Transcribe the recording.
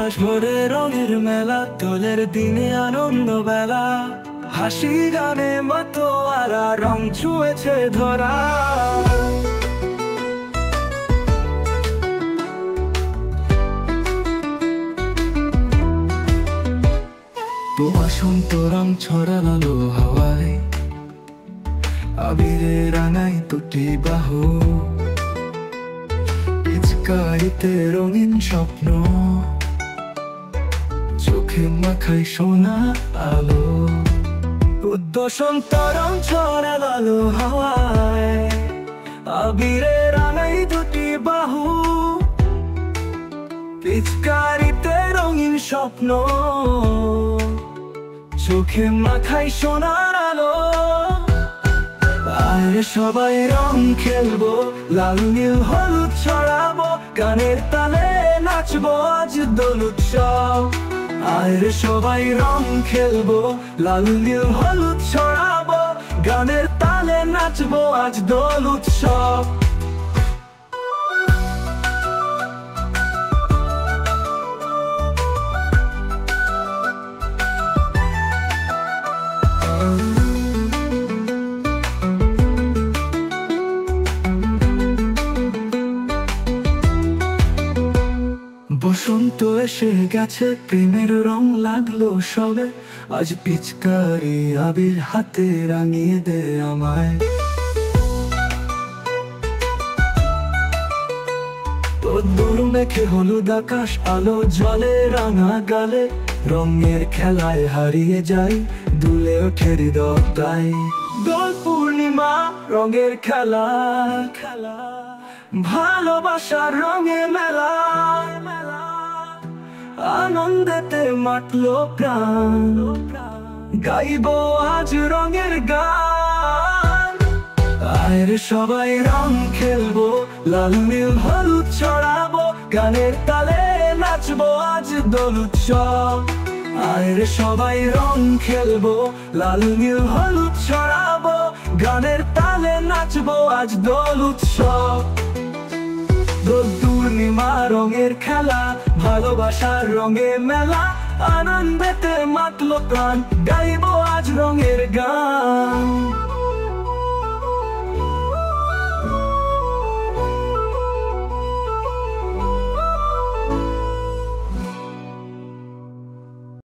বাতাস ভরে রঙের মেলা, দোলের দিনে আনন্দ বেলা, হাসি গানে মাতোয়ারা রং ছুঁয়েছে ধরা। বসন্ত রং ছড়ালো হাওয়ায়, আবিরে রাঙাই দুটি বাহু, পিচকারিতে রঙিন স্বপ্ন, চোখে মাখাই সোনা আলো। বসন্ত রং ছড়ালো হাওয়ায়, আবিরে রাঙাই দুটি বাহু, পিচকারিতে রঙিন স্বপ্ন, চোখে মাখাই সোনার আলো। আরে সবাই রং খেলবো, লাল নীল হলুদ ছড়াবো, গানের তালে নাচবো আজ দোল উৎসব। আরে সবাই রং খেলবো, লাল নীল হলুদ ছড়াবো, গানের তালে নাচবো আজ দোল উৎসব। বসন্ত এসে গেছে, প্রেমের রং লাগলো সবে, আজ পিচকারি আবির হাতে রাঙিয়ে দে আমায়। দূর মেখে হলুদ আকাশ, আলো জলে রাঙা গালে, রঙের খেলায় হারিয়ে যাই, দুলে ওঠে হৃদয়। দোল পূর্ণিমা রঙের খেলা, ভালোবাসার রঙে মেলা, আনন্দেতে মাতলো প্রাণ, গাইবো আজ রঙের গান। আরে সবাই রং খেলবো, লাল নীল হলুদ ছড়াবো, গানের তালে নাচবো আজ দোল উৎসব। আরে সবাই রং খেলবো, লাল নীল হলুদ ছড়াবো, গানের তালে নাচবো আজ দোল উৎসব। দোল পূর্ণিমা রঙের খেলা, ভালোবাসার রঙে মেলা, আনন্দেতে মাতলো প্রাণ, গাইবো আজ রঙের গান।